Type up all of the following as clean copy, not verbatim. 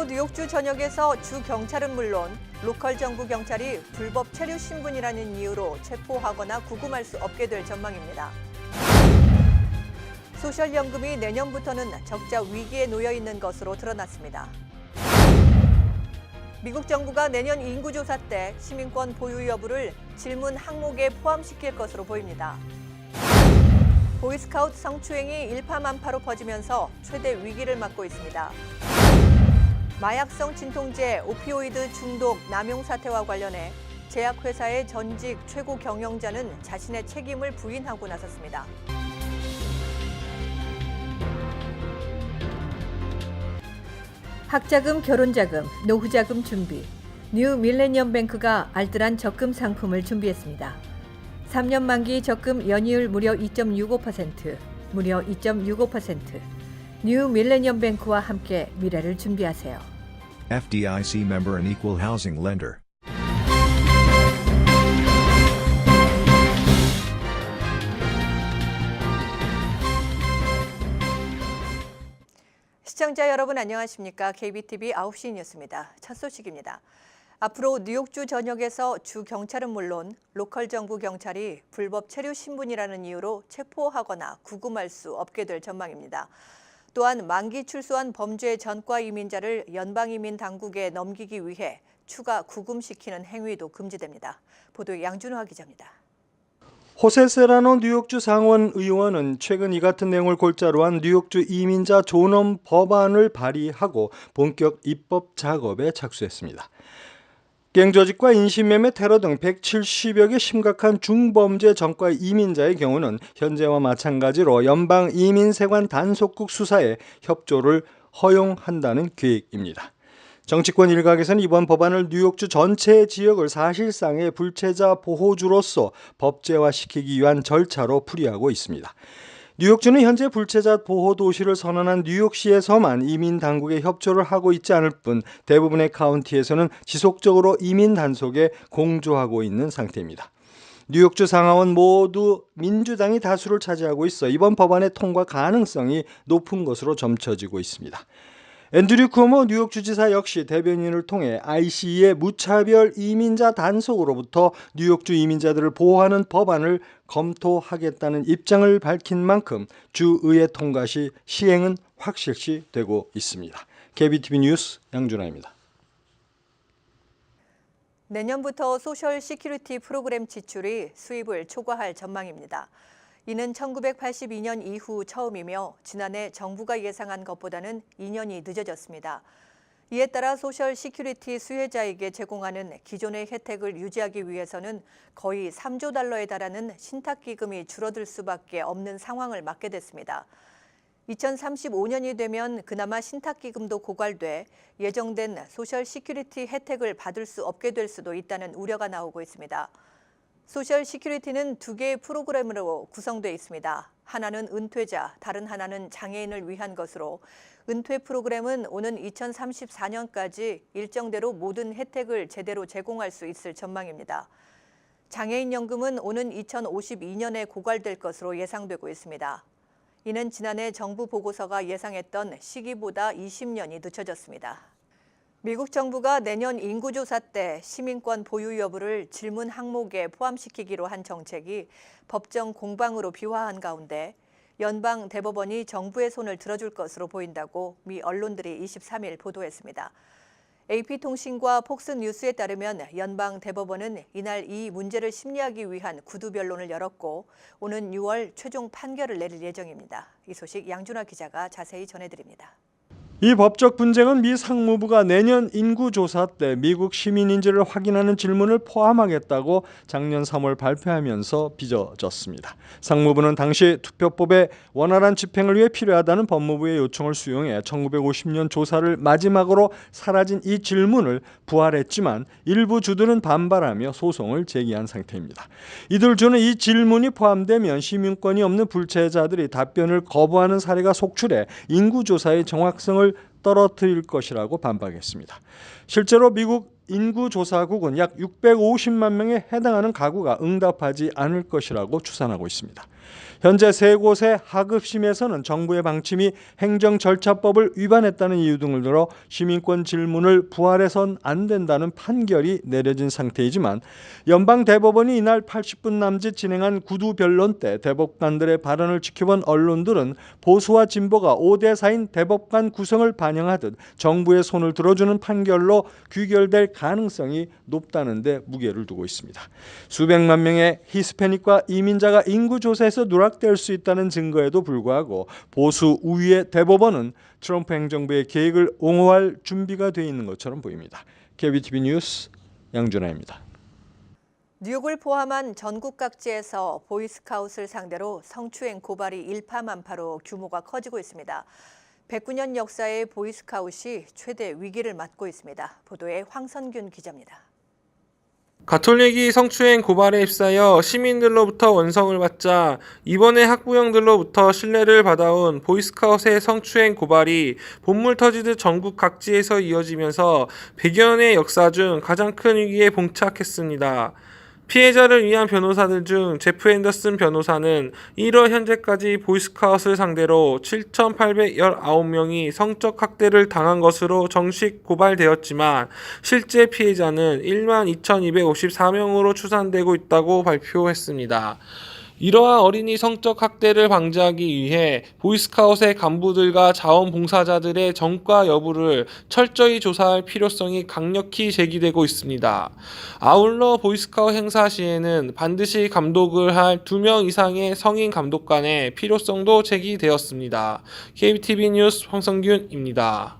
뉴욕주 전역에서 주 경찰은 물론 로컬 정부 경찰이 불법 체류 신분이라는 이유로 체포하거나 구금할 수 없게 될 전망입니다. 소셜연금이 내년부터는 적자 위기에 놓여 있는 것으로 드러났습니다. 미국 정부가 내년 인구조사 때 시민권 보유 여부를 질문 항목에 포함시킬 것으로 보입니다. 보이스카우트 성추행이 일파만파로 퍼지면서 최대 위기를 맞고 있습니다. 마약성 진통제, 오피오이드 중독 남용 사태와 관련해 제약회사의 전직 최고 경영자는 자신의 책임을 부인하고 나섰습니다. 학자금, 결혼자금, 노후자금 준비. 뉴 밀레니엄 뱅크가 알뜰한 적금 상품을 준비했습니다. 3년 만기 적금 연이율 무려 2.65%, 무려 2.65%. 뉴 밀레니엄 뱅크와 함께 미래를 준비하세요. FDIC member and equal housing lender. 시청자 여러분 안녕하십니까? KBTV 9시 뉴스입니다. 첫 소식입니다. 앞으로 뉴욕주 전역에서 주 경찰은 물론 로컬 정부 경찰이 불법 체류 신분이라는 이유로 체포하거나 구금할 수 없게 될 전망입니다. 또한 만기 출소한 범죄 전과 이민자를 연방이민 당국에 넘기기 위해 추가 구금시키는 행위도 금지됩니다. 보도에 양준화 기자입니다. 호세 세라노 뉴욕주 상원 의원은 최근 이 같은 내용을 골자로 한 뉴욕주 이민자 존엄 법안을 발의하고 본격 입법 작업에 착수했습니다. 갱조직과 인신매매, 테러 등 170여 개 심각한 중범죄 전과 이민자의 경우는 현재와 마찬가지로 연방이민세관 단속국 수사에 협조를 허용한다는 계획입니다. 정치권 일각에서는 이번 법안을 뉴욕주 전체 지역을 사실상의 불체자 보호주로서 법제화시키기 위한 절차로 풀이하고 있습니다. 뉴욕주는 현재 불체자 보호 도시를 선언한 뉴욕시에서만 이민 당국에 협조를 하고 있지 않을 뿐 대부분의 카운티에서는 지속적으로 이민 단속에 공조하고 있는 상태입니다. 뉴욕주 상하원 모두 민주당이 다수를 차지하고 있어 이번 법안의 통과 가능성이 높은 것으로 점쳐지고 있습니다. 앤드류 쿠오모 뉴욕주지사 역시 대변인을 통해 ICE의 무차별 이민자 단속으로부터 뉴욕주 이민자들을 보호하는 법안을 검토하겠다는 입장을 밝힌 만큼 주의회 통과 시 시행은 확실시 되고 있습니다. KBTV 뉴스 양준하입니다. 내년부터 소셜 시큐리티 프로그램 지출이 수입을 초과할 전망입니다. 이는 1982년 이후 처음이며 지난해 정부가 예상한 것보다는 2년이 늦어졌습니다. 이에 따라 소셜 시큐리티 수혜자에게 제공하는 기존의 혜택을 유지하기 위해서는 거의 3조 달러에 달하는 신탁기금이 줄어들 수밖에 없는 상황을 맞게 됐습니다. 2035년이 되면 그나마 신탁기금도 고갈돼 예정된 소셜 시큐리티 혜택을 받을 수 없게 될 수도 있다는 우려가 나오고 있습니다. 소셜 시큐리티는 두 개의 프로그램으로 구성되어 있습니다. 하나는 은퇴자, 다른 하나는 장애인을 위한 것으로 은퇴 프로그램은 오는 2034년까지 일정대로 모든 혜택을 제대로 제공할 수 있을 전망입니다. 장애인 연금은 오는 2052년에 고갈될 것으로 예상되고 있습니다. 이는 지난해 정부 보고서가 예상했던 시기보다 20년이 늦춰졌습니다. 미국 정부가 내년 인구조사 때 시민권 보유 여부를 질문 항목에 포함시키기로 한 정책이 법정 공방으로 비화한 가운데 연방 대법원이 정부의 손을 들어줄 것으로 보인다고 미 언론들이 23일 보도했습니다. AP통신과 폭스뉴스에 따르면 연방 대법원은 이날 이 문제를 심리하기 위한 구두 변론을 열었고 오는 6월 최종 판결을 내릴 예정입니다. 이 소식 양준하 기자가 자세히 전해드립니다. 이 법적 분쟁은 미 상무부가 내년 인구조사 때 미국 시민인지를 확인하는 질문을 포함하겠다고 작년 3월 발표하면서 빚어졌습니다. 상무부는 당시 투표법의 원활한 집행을 위해 필요하다는 법무부의 요청을 수용해 1950년 조사를 마지막으로 사라진 이 질문을 부활했지만 일부 주들은 반발하며 소송을 제기한 상태입니다. 이들 주는 이 질문이 포함되면 시민권이 없는 불체자들이 답변을 거부하는 사례가 속출해 인구조사의 정확성을 떨어뜨릴 것이라고 반박했습니다. 실제로 미국 인구조사국은 약 650만 명에 해당하는 가구가 응답하지 않을 것이라고 추산하고 있습니다. 현재 세 곳의 하급심에서는 정부의 방침이 행정절차법을 위반했다는 이유 등을 들어 시민권 질문을 부활해선 안 된다는 판결이 내려진 상태이지만 연방대법원이 이날 80분 남짓 진행한 구두 변론 때 대법관들의 발언을 지켜본 언론들은 보수와 진보가 5대4인 대법관 구성을 반영하듯 정부의 손을 들어주는 판결로 귀결될 가능성이 높다는 데 무게를 두고 있습니다. 수백만 명의 히스패닉과 이민자가 인구조사에서 누락될 수 있다는 증거에도 불구하고 보수 우위의 대법원은 트럼프 행정부의 계획을 옹호할 준비가 돼 있는 것처럼 보입니다. KBTV 뉴스 양준하입니다. 뉴욕을 포함한 전국 각지에서 보이스카웃을 상대로 성추행 고발이 일파만파로 규모가 커지고 있습니다. 109년 역사의 보이스카웃이 최대 위기를 맞고 있습니다. 보도에 황선균 기자입니다. 가톨릭이 성추행 고발에 휩싸여 시민들로부터 원성을 받자 이번에 학부형들로부터 신뢰를 받아온 보이스카웃의 성추행 고발이 본물 터지듯 전국 각지에서 이어지면서 100여 년의 역사 중 가장 큰 위기에 봉착했습니다. 피해자를 위한 변호사들 중 제프 앤더슨 변호사는 1월 현재까지 보이스카웃을 상대로 7,819명이 성적 학대를 당한 것으로 정식 고발되었지만 실제 피해자는 12,254명으로 추산되고 있다고 발표했습니다. 이러한 어린이 성적 학대를 방지하기 위해 보이스카웃의 간부들과 자원봉사자들의 전과 여부를 철저히 조사할 필요성이 강력히 제기되고 있습니다. 아울러 보이스카웃 행사 시에는 반드시 감독을 할 2명 이상의 성인 감독관의 필요성도 제기되었습니다. KBTV 뉴스 황성균입니다.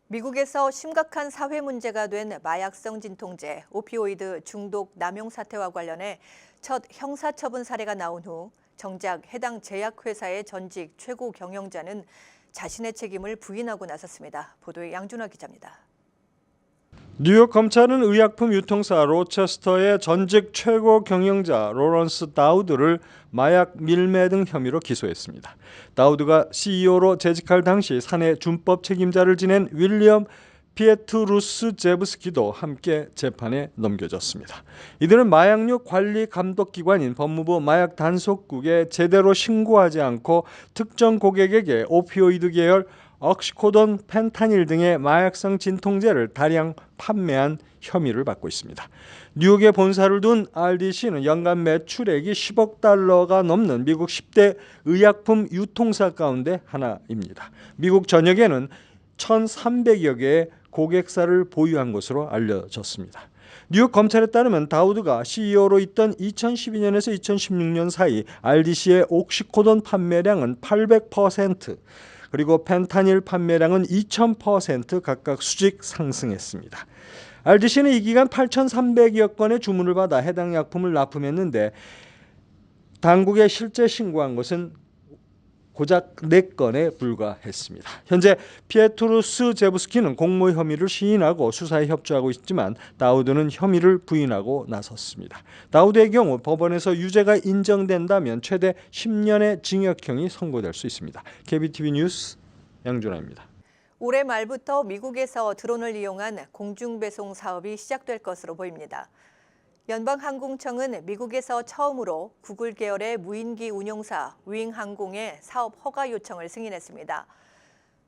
미국에서 심각한 사회 문제가 된 마약성 진통제, 오피오이드 중독 남용 사태와 관련해 첫 형사처분 사례가 나온 후 정작 해당 제약회사의 전직 최고 경영자는 자신의 책임을 부인하고 나섰습니다. 보도에 양준하 기자입니다. 뉴욕 검찰은 의약품 유통사 로체스터의 전직 최고 경영자 로런스 다우드를 마약 밀매 등 혐의로 기소했습니다. 다우드가 CEO로 재직할 당시 사내 준법 책임자를 지낸 윌리엄 피에트루스 제브스키도 함께 재판에 넘겨졌습니다. 이들은 마약류 관리 감독 기관인 법무부 마약 단속국에 제대로 신고하지 않고 특정 고객에게 오피오이드 계열 억시코돈, 펜타닐 등의 마약성 진통제를 다량 판매한 혐의를 받고 있습니다. 뉴욕에 본사를 둔 RDC는 연간 매출액이 10억 달러가 넘는 미국 10대 의약품 유통사 가운데 하나입니다. 미국 전역에는 1,300여 개의 고객사를 보유한 것으로 알려졌습니다. 뉴욕 검찰에 따르면 다우드가 CEO로 있던 2012년에서 2016년 사이 RDC의 옥시코돈 판매량은 800%, 그리고 펜타닐 판매량은 2000% 각각 수직 상승했습니다. RDC는 이 기간 8,300여 건의 주문을 받아 해당 약품을 납품했는데 당국에 실제 신고한 것은 고작 4건에 불과했습니다. 현재 피에트루스 제브스키는 공모 혐의를 시인하고 수사에 협조하고 있지만 다우드는 혐의를 부인하고 나섰습니다. 다우드의 경우 법원에서 유죄가 인정된다면 최대 10년의 징역형이 선고될 수 있습니다. KBTV 뉴스 양준하입니다. 올해 말부터 미국에서 드론을 이용한 공중배송 사업이 시작될 것으로 보입니다. 연방항공청은 미국에서 처음으로 구글 계열의 무인기 운용사 윙항공의 사업 허가 요청을 승인했습니다.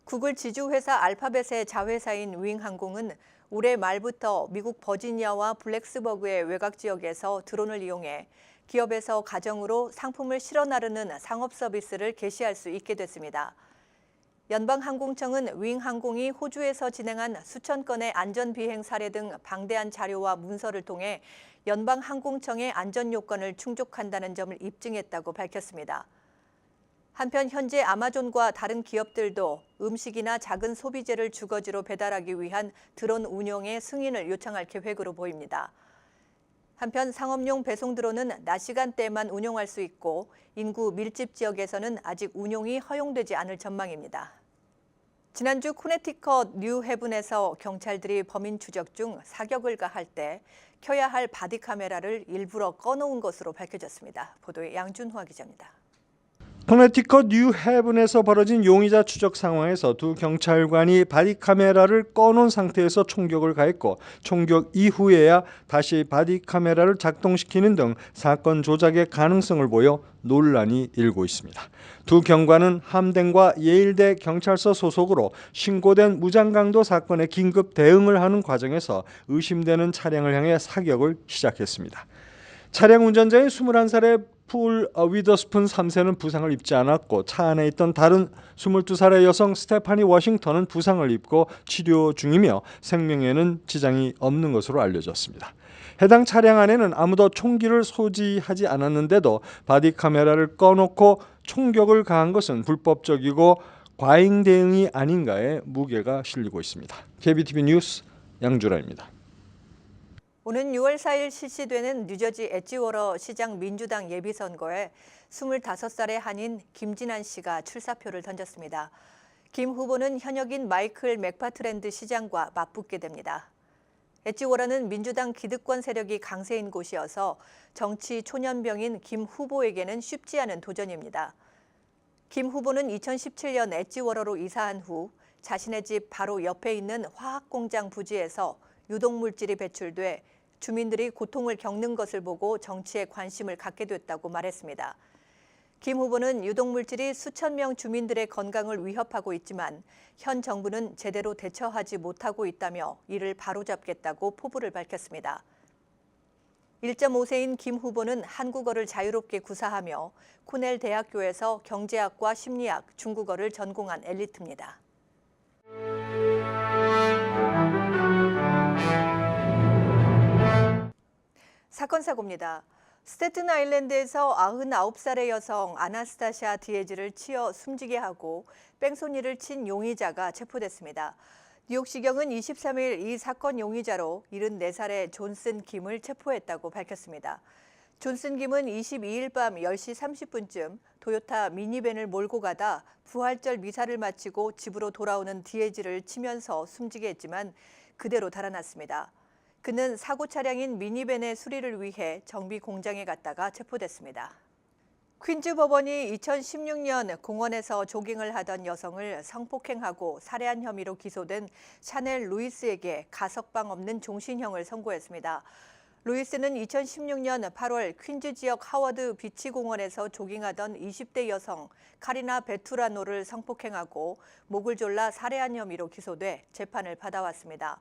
구글 지주회사 알파벳의 자회사인 윙항공은 올해 말부터 미국 버지니아와 블랙스버그의 외곽 지역에서 드론을 이용해 기업에서 가정으로 상품을 실어 나르는 상업 서비스를 개시할 수 있게 됐습니다. 연방항공청은 윙항공이 호주에서 진행한 수천 건의 안전비행 사례 등 방대한 자료와 문서를 통해 연방항공청의 안전요건을 충족한다는 점을 입증했다고 밝혔습니다. 한편 현재 아마존과 다른 기업들도 음식이나 작은 소비재를 주거지로 배달하기 위한 드론 운용의 승인을 요청할 계획으로 보입니다. 한편 상업용 배송 드론은 낮 시간대에만 운용할 수 있고 인구 밀집 지역에서는 아직 운용이 허용되지 않을 전망입니다. 지난주 코네티컷 뉴헤븐에서 경찰들이 범인 추적 중 사격을 가할 때 켜야 할 바디 카메라를 일부러 꺼놓은 것으로 밝혀졌습니다. 보도에 양준화 기자입니다. 커네티컷 뉴해븐에서 벌어진 용의자 추적 상황에서 두 경찰관이 바디카메라를 꺼놓은 상태에서 총격을 가했고 총격 이후에야 다시 바디카메라를 작동시키는 등 사건 조작의 가능성을 보여 논란이 일고 있습니다. 두 경관은 함den과 예일대 경찰서 소속으로 신고된 무장강도 사건에 긴급 대응을 하는 과정에서 의심되는 차량을 향해 사격을 시작했습니다. 차량 운전자인 21살의 풀 위더스푼 3세는 부상을 입지 않았고 차 안에 있던 다른 22살의 여성 스테파니 워싱턴은 부상을 입고 치료 중이며 생명에는 지장이 없는 것으로 알려졌습니다. 해당 차량 안에는 아무도 총기를 소지하지 않았는데도 바디카메라를 꺼놓고 총격을 가한 것은 불법적이고 과잉 대응이 아닌가에 무게가 실리고 있습니다. KBTV 뉴스 양주라입니다. 오는 6월 4일 실시되는 뉴저지 엣지워러 시장 민주당 예비선거에 25살의 한인 김진안 씨가 출사표를 던졌습니다. 김 후보는 현역인 마이클 맥파트랜드 시장과 맞붙게 됩니다. 엣지워러는 민주당 기득권 세력이 강세인 곳이어서 정치 초년병인 김 후보에게는 쉽지 않은 도전입니다. 김 후보는 2017년 엣지워러로 이사한 후 자신의 집 바로 옆에 있는 화학공장 부지에서 유독물질이 배출돼 주민들이 고통을 겪는 것을 보고 정치에 관심을 갖게 됐다고 말했습니다. 김 후보는 유독물질이 수천 명 주민들의 건강을 위협하고 있지만 현 정부는 제대로 대처하지 못하고 있다며 이를 바로잡겠다고 포부를 밝혔습니다. 1.5세인 김 후보는 한국어를 자유롭게 구사하며 코넬 대학교에서 경제학과 심리학, 중국어를 전공한 엘리트입니다. 사건 사고입니다. 스태튼 아일랜드에서 99살의 여성 아나스타샤 디에즈를 치어 숨지게 하고 뺑소니를 친 용의자가 체포됐습니다. 뉴욕시경은 23일 이 사건 용의자로 74살의 존슨 김을 체포했다고 밝혔습니다. 존슨 김은 22일 밤 10시 30분쯤 토요타 미니밴을 몰고 가다 부활절 미사를 마치고 집으로 돌아오는 디에즈를 치면서 숨지게 했지만 그대로 달아났습니다. 그는 사고 차량인 미니밴의 수리를 위해 정비 공장에 갔다가 체포됐습니다. 퀸즈 법원이 2016년 공원에서 조깅을 하던 여성을 성폭행하고 살해한 혐의로 기소된 샤넬 루이스에게 가석방 없는 종신형을 선고했습니다. 루이스는 2016년 8월 퀸즈 지역 하워드 비치 공원에서 조깅하던 20대 여성 카리나 베투라노를 성폭행하고 목을 졸라 살해한 혐의로 기소돼 재판을 받아왔습니다.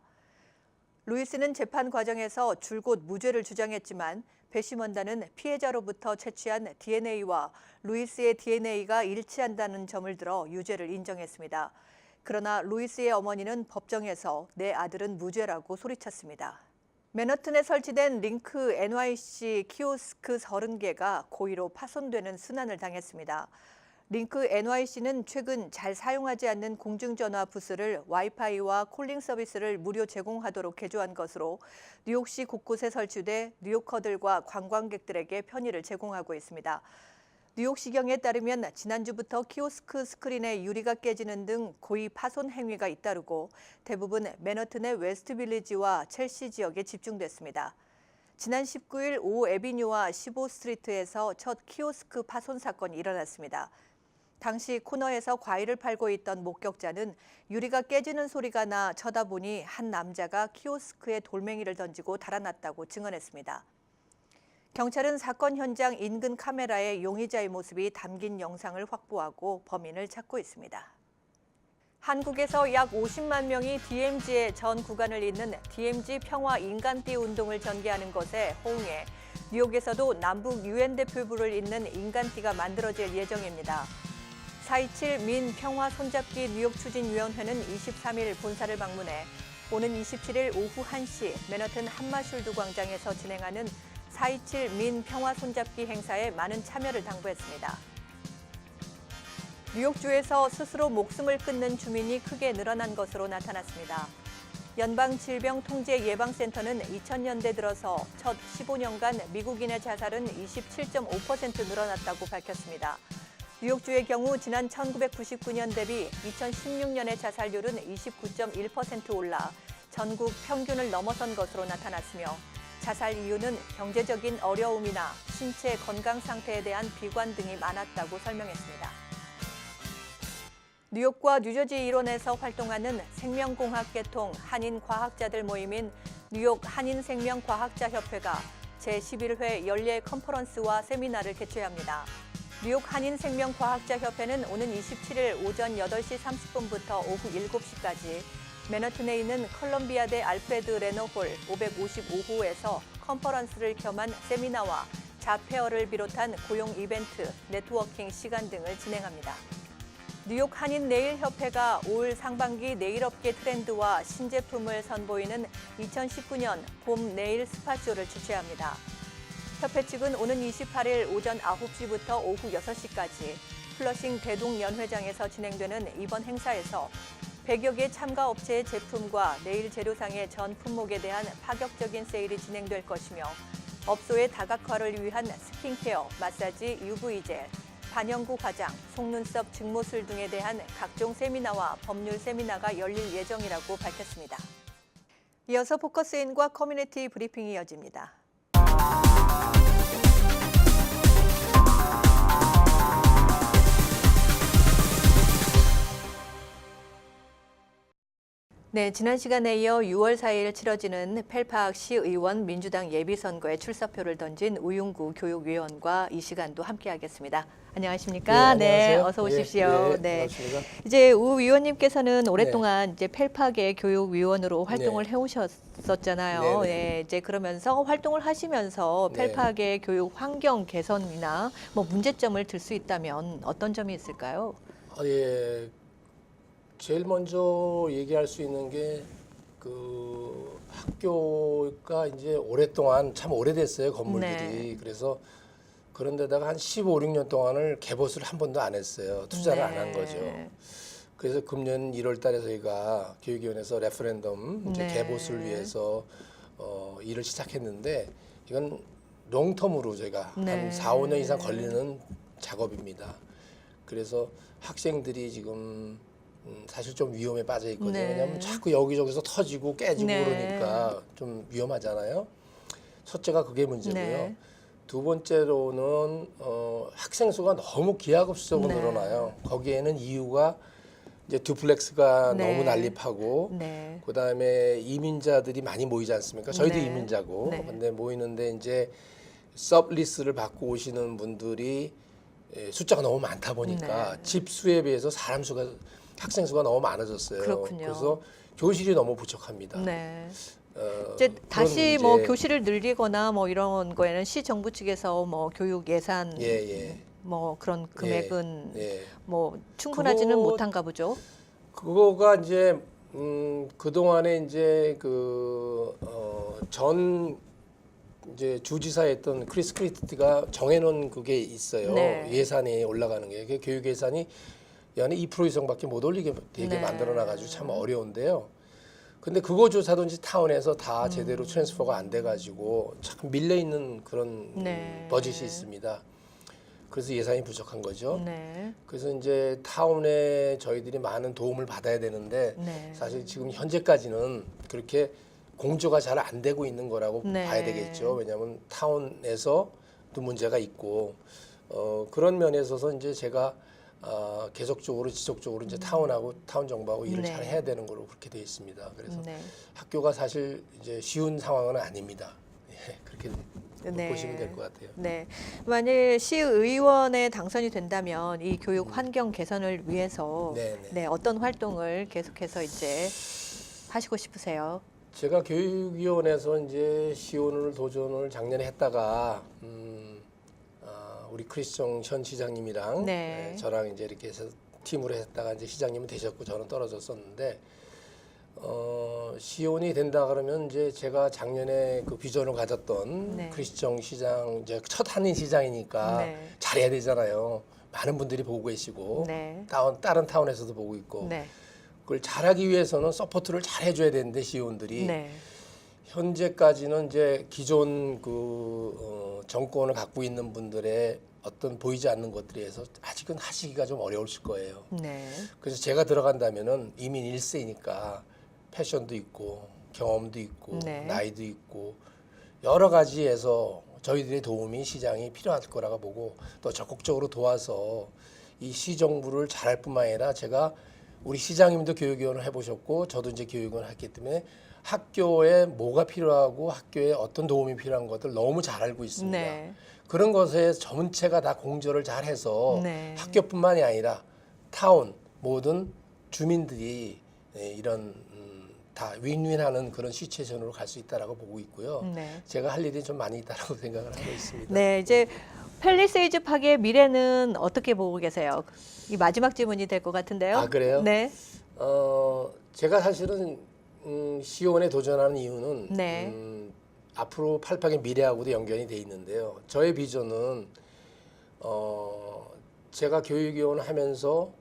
루이스는 재판 과정에서 줄곧 무죄를 주장했지만 배심원단은 피해자로부터 채취한 DNA와 루이스의 DNA가 일치한다는 점을 들어 유죄를 인정했습니다. 그러나 루이스의 어머니는 법정에서 내 아들은 무죄라고 소리쳤습니다. 맨하튼에 설치된 링크 NYC 키오스크 30개가 고의로 파손되는 순환을 당했습니다. 링크 NYC는 최근 잘 사용하지 않는 공중전화 부스를 와이파이와 콜링 서비스를 무료 제공하도록 개조한 것으로 뉴욕시 곳곳에 설치돼 뉴요커들과 관광객들에게 편의를 제공하고 있습니다. 뉴욕시경에 따르면 지난주부터 키오스크 스크린의 유리가 깨지는 등 고의 파손 행위가 잇따르고 대부분 맨하튼의 웨스트빌리지와 첼시 지역에 집중됐습니다. 지난 19일 5 애비뉴와 15 스트리트에서 첫 키오스크 파손 사건이 일어났습니다. 당시 코너에서 과일을 팔고 있던 목격자는 유리가 깨지는 소리가 나 쳐다보니 한 남자가 키오스크에 돌멩이를 던지고 달아났다고 증언했습니다. 경찰은 사건 현장 인근 카메라에 용의자의 모습이 담긴 영상을 확보하고 범인을 찾고 있습니다. 한국에서 약 50만 명이 DMZ의 전 구간을 잇는 DMZ 평화 인간띠 운동을 전개하는 것에 호응해 뉴욕에서도 남북 유엔 대표부를 잇는 인간띠가 만들어질 예정입니다. 4.27 민 평화 손잡기 뉴욕 추진위원회는 23일 본사를 방문해 오는 27일 오후 1시 맨하튼 한마슐드 광장에서 진행하는 4.27 민 평화 손잡기 행사에 많은 참여를 당부했습니다. 뉴욕주에서 스스로 목숨을 끊는 주민이 크게 늘어난 것으로 나타났습니다. 연방질병통제예방센터는 2000년대 들어서 첫 15년간 미국인의 자살은 27.5% 늘어났다고 밝혔습니다. 뉴욕주의 경우 지난 1999년 대비 2016년의 자살률은 29.1% 올라 전국 평균을 넘어선 것으로 나타났으며 자살 이유는 경제적인 어려움이나 신체 건강 상태에 대한 비관 등이 많았다고 설명했습니다. 뉴욕과 뉴저지 일원에서 활동하는 생명공학 계통 한인 과학자들 모임인 뉴욕 한인생명과학자협회가 제11회 연례 컨퍼런스와 세미나를 개최합니다. 뉴욕 한인생명과학자협회는 오는 27일 오전 8시 30분부터 오후 7시까지 맨하튼에 있는 컬럼비아대 알프레드 레너홀 555호에서 컨퍼런스를 겸한 세미나와 자페어를 비롯한 고용 이벤트, 네트워킹 시간 등을 진행합니다. 뉴욕 한인네일협회가 올 상반기 네일업계 트렌드와 신제품을 선보이는 2019년 봄 네일 스파쇼를 주최합니다. 협회 측은 오는 28일 오전 9시부터 오후 6시까지 플러싱 대동연회장에서 진행되는 이번 행사에서 100여 개 참가 업체의 제품과 네일 재료상의 전 품목에 대한 파격적인 세일이 진행될 것이며 업소의 다각화를 위한 스킨케어, 마사지, UV 젤, 반영구 화장, 속눈썹 증모술 등에 대한 각종 세미나와 법률 세미나가 열릴 예정이라고 밝혔습니다. 이어서 포커스인과 커뮤니티 브리핑이 이어집니다. 네, 지난 시간에 이어 6월 4일 치러지는 펠팍 시의원 민주당 예비선거에 출사표를 던진 우윤구 교육위원과 이 시간도 함께하겠습니다. 안녕하십니까? 네, 안녕하세요. 어서 오십시오. 네. 반갑습니다. 이제 우 위원님께서는 오랫동안 이제 펠팍의 교육위원으로 활동을 해오셨었잖아요. 네, 네. 네, 이제 그러면서 활동을 하시면서 네. 펠팍의 교육 환경 개선이나 뭐 문제점을 들 수 있다면 어떤 점이 있을까요? 예. 제일 먼저 얘기할 수 있는 게 그 학교가 이제 오랫동안 참 오래됐어요, 건물들이. 네. 그래서 그런데다가 한 15, 16년 동안을 개보수를 한 번도 안 했어요. 투자를 안 한 거죠. 그래서 금년 1월 달에 저희가 교육위원회에서 레퍼런덤 이제 네. 개보수를 위해서 일을 시작했는데 이건 롱텀으로 저희가 네. 한 4, 5년 이상 걸리는 작업입니다. 그래서 학생들이 지금 사실 좀 위험에 빠져 있거든요. 네. 왜냐하면 자꾸 여기저기서 터지고 깨지고 네. 그러니까 좀 위험하잖아요. 첫째가 그게 문제고요. 네. 두 번째로는 학생 수가 너무 기하급수적으로 네. 늘어나요. 거기에는 이유가 이제 듀플렉스가 네. 너무 난립하고 네. 그다음에 이민자들이 많이 모이지 않습니까? 저희도 네. 이민자고. 네. 근데 모이는데 이제 서브리스를 받고 오시는 분들이 숫자가 너무 많다 보니까 네. 집 수에 비해서 사람 수가 학생 수가 너무 많아졌어요. 그렇군요. 그래서 교실이 너무 부족합니다. 네. 어, 이제 그런 다시 뭐 문제. 교실을 늘리거나 뭐 이런 거에는 시 정부 측에서 뭐 교육 예산 예. 뭐 그런 금액은 예. 뭐 충분하지는 그거- 못한가 보죠. 그거가 이제 그동안에 이제 전 이제 주지사였던 크리스 크리티가 정해놓은 그게 있어요. 네. 예산이 올라가는 게. 그게 교육 예산이 연에 2% 이상밖에 못 올리게 되게 네. 만들어놔가지고 참 어려운데요. 근데 그거조차도 이제 타운에서 다 제대로 트랜스퍼가 안 돼가지고 참 밀려 있는 그런 네. 버짓이 있습니다. 그래서 예산이 부족한 거죠. 네. 그래서 이제 타운에 저희들이 많은 도움을 받아야 되는데 네. 사실 지금 현재까지는 그렇게 공조가 잘 안 되고 있는 거라고 네. 봐야 되겠죠. 왜냐하면 타운에서도 문제가 있고 그런 면에 있어서 이제 제가 계속적으로 지속적으로 이제 타운하고 타운 정부하고 일을 네. 잘 해야 되는 걸로 그렇게 되어 있습니다. 그래서 네. 학교가 사실 이제 쉬운 상황은 아닙니다. 예, 그렇게 네. 보시면 될 것 같아요. 네. 만일 시의원에 당선이 된다면 이 교육 환경 개선을 위해서 네네. 네, 어떤 활동을 계속해서 이제 하시고 싶으세요? 제가 교육위원회에서 이제 시의원을 도전을 작년에 했다가 우리 크리스정 현 시장님이랑 네. 저랑 이제 이렇게 해서 팀으로 했다가 이제 시장님은 되셨고 저는 떨어졌었는데 시의원이 된다 그러면 이제 제가 작년에 그 비전을 가졌던 네. 크리스정 시장 이제 첫 한인 시장이니까 네. 잘해야 되잖아요. 많은 분들이 보고 계시고 네. 다른 타운에서도 보고 있고 네. 그걸 잘하기 위해서는 서포트를 잘 해줘야 되는데 시의원들이 네. 현재까지는 이제 기존 정권을 갖고 있는 분들의 어떤 보이지 않는 것들에 의해서 아직은 하시기가 좀 어려우실 거예요. 네. 그래서 제가 들어간다면은 이민 1세니까 패션도 있고 경험도 있고 네. 나이도 있고 여러 가지에서 저희들의 도움이 시장이 필요할 거라고 보고 또 적극적으로 도와서 이 시정부를 잘할 뿐만 아니라 제가 우리 시장님도 교육위원을 해보셨고 저도 이제 교육을 했기 때문에 학교에 뭐가 필요하고 학교에 어떤 도움이 필요한 것들 너무 잘 알고 있습니다. 네. 그런 것에 전체가 다 공조를 잘 해서 네. 학교뿐만이 아니라 타운 모든 주민들이 이런 다 윈윈하는 그런 시츄에이션으로 갈 수 있다라고 보고 있고요. 네. 제가 할 일이 좀 많이 있다라고 생각을 하고 있습니다. 네, 이제 팰리세이즈 파크의 미래는 어떻게 보고 계세요? 이 마지막 질문이 될 것 같은데요. 아, 그래요? 네. 제가 사실은 시온에 도전하는 이유는 네. 앞으로 팔팍의 미래하고도 연결이 돼 있는데요. 저의 비전은 제가 교육위원을 하면서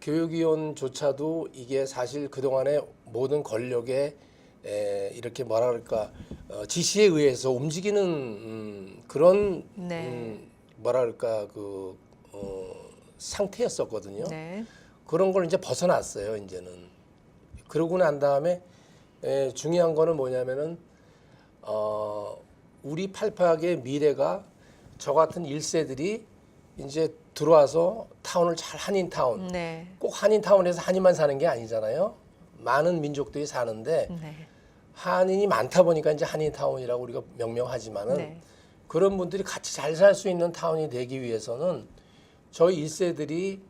교육위원조차도 이게 사실 그동안의 모든 권력에 이렇게 뭐라 그럴까 지시에 의해서 움직이는 그런 네. 뭐라 그럴까 그 상태였었거든요. 네. 그런 걸 이제 벗어났어요. 이제는 그러고 난 다음에 중요한 거는 뭐냐면은 우리 팔팍의 미래가 저 같은 1세들이 이제 들어와서 타운을 잘 한인타운 네. 꼭 한인타운에서 한인만 사는 게 아니잖아요. 많은 민족들이 사는데 네. 한인이 많다 보니까 이제 한인타운이라고 우리가 명명하지만은 네. 그런 분들이 같이 잘 살 수 있는 타운이 되기 위해서는 저희 1세들이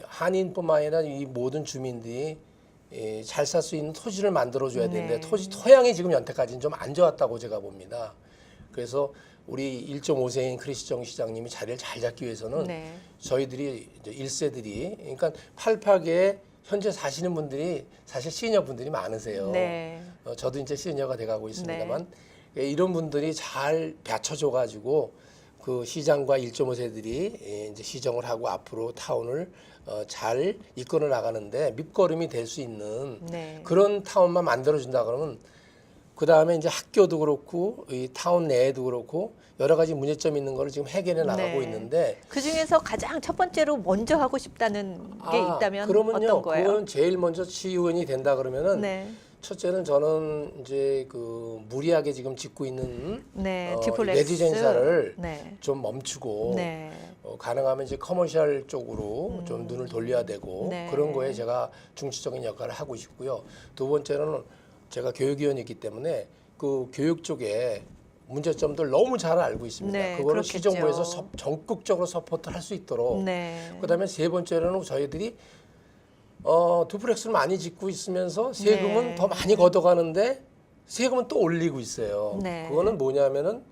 한인뿐만 아니라 이 모든 주민들이 잘 살 수 있는 토지를 만들어줘야 되는데 네. 토양이 지금 여태까지는 좀 안 좋았다고 제가 봅니다. 그래서 우리 1.5세인 크리스정 시장님이 자리를 잘 잡기 위해서는 네. 저희들이 이제 1세들이 그러니까 팔팍에 현재 사시는 분들이 사실 시니어 분들이 많으세요. 네. 저도 이제 시니어가 돼가고 있습니다만 이런 분들이 잘 받쳐줘 가지고 그 시장과 1.5세들이 이제 시정을 하고 앞으로 타운을 잘 이끌어 나가는데 밑거름이 될 수 있는 네. 그런 타운만 만들어준다 그러면 그 다음에 이제 학교도 그렇고 이 타운 내에도 그렇고 여러 가지 문제점 있는 거를 지금 해결해 나가고 네. 있는데 그 중에서 가장 첫 번째로 먼저 하고 싶다는 게 있다면 그러면요, 어떤 거예요? 그건 제일 먼저 시의원이 된다 그러면은 네. 첫째는 저는 이제 그 무리하게 지금 짓고 있는 네. 이 디플렉스. 레지덴셜을 네. 좀 멈추고 네. 가능하면 이제 커머셜 쪽으로 좀 눈을 돌려야 되고 네. 그런 거에 제가 중추적인 역할을 하고 싶고요. 두 번째는 제가 교육위원이기 때문에 그 교육 쪽에 문제점들 너무 잘 알고 있습니다. 네, 그거를 그렇겠죠. 시정부에서 적극적으로 서포트할 수 있도록. 네. 그다음에 세 번째로는 저희들이 두플렉스를 많이 짓고 있으면서 세금은 네. 더 많이 걷어가는데 세금은 또 올리고 있어요. 네. 그거는 뭐냐면은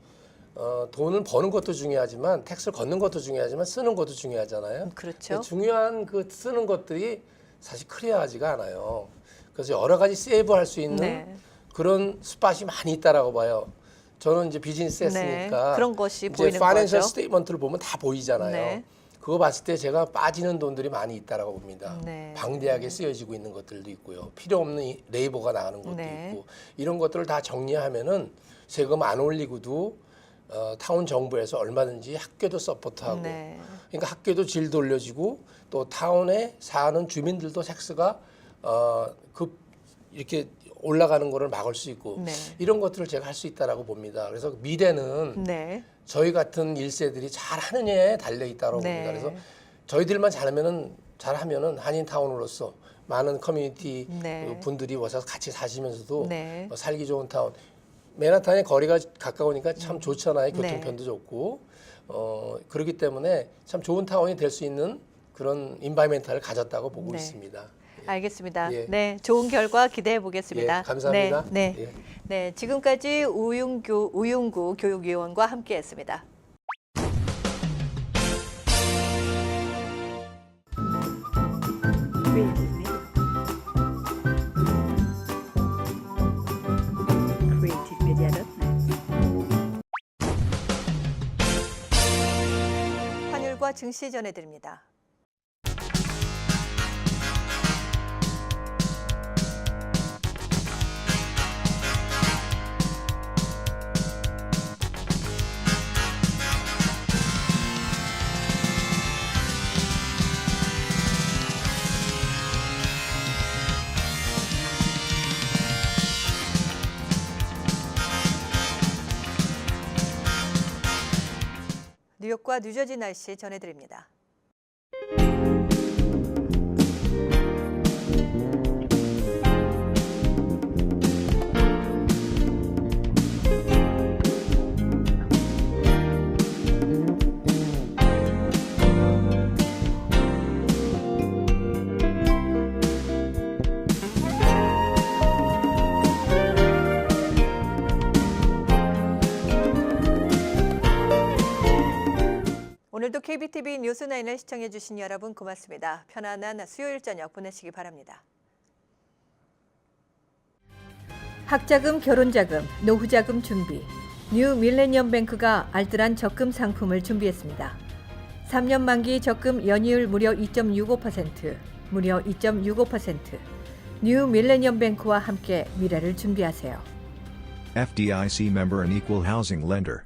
돈을 버는 것도 중요하지만 텍스를 걷는 것도 중요하지만 쓰는 것도 중요하잖아요. 그렇죠. 중요한 그 쓰는 것들이 사실 클리어하지가 않아요. 그래서 여러 가지 세이브할 수 있는 네. 그런 스팟이 많이 있다라고 봐요. 저는 이제 비즈니스 했으니까 네. 그런 것이 이제 보이는 파이낸셜 거죠. 스테이트먼트를 보면 다 보이잖아요. 네. 그거 봤을 때 제가 빠지는 돈들이 많이 있다라고 봅니다. 네. 방대하게 쓰여지고 있는 것들도 있고요. 필요 없는 레이버가 나가는 것도 네. 있고 이런 것들을 다 정리하면은 세금 안 올리고도 타운 정부에서 얼마든지 학교도 서포트하고 네. 그러니까 학교도 질도 올려지고 또 타운에 사는 주민들도 텍스가 이렇게 올라가는 거를 막을 수 있고 네. 이런 것들을 제가 할 수 있다라고 봅니다. 그래서 미래는 네. 저희 같은 1세들이 잘 하느냐에 달려 있다고 네. 봅니다. 그래서 저희들만 잘하면은 한인타운으로서 많은 커뮤니티 네. 그 분들이 와서 같이 사시면서도 네. 살기 좋은 타운. 맨하탄의 거리가 가까우니까 참 좋잖아요. 네. 교통편도 좋고 그렇기 때문에 참 좋은 타운이 될 수 있는 그런 인바이멘탈을 가졌다고 보고 네. 있습니다. 알겠습니다. 예. 네, 좋은 결과 기대해 보겠습니다. 예, 감사합니다. 네, 네. 예. 네, 지금까지 우윤구 교육위원과 함께했습니다. 환율과 증시 전해드립니다. 뉴욕과 뉴저지 날씨 전해드립니다. 오늘도 KBTV 뉴스9을 시청해주신 여러분 고맙습니다. 편안한 수요일 저녁 보내시기 바랍니다. 학자금, 결혼자금, 노후자금 준비. 뉴 밀레니엄 뱅크가 알뜰한 적금 상품을 준비했습니다. 3년 만기 적금 연이율 무려 2.65%, 무려 2.65%. 뉴 밀레니엄 뱅크와 함께 미래를 준비하세요. FDIC member and equal housing lender.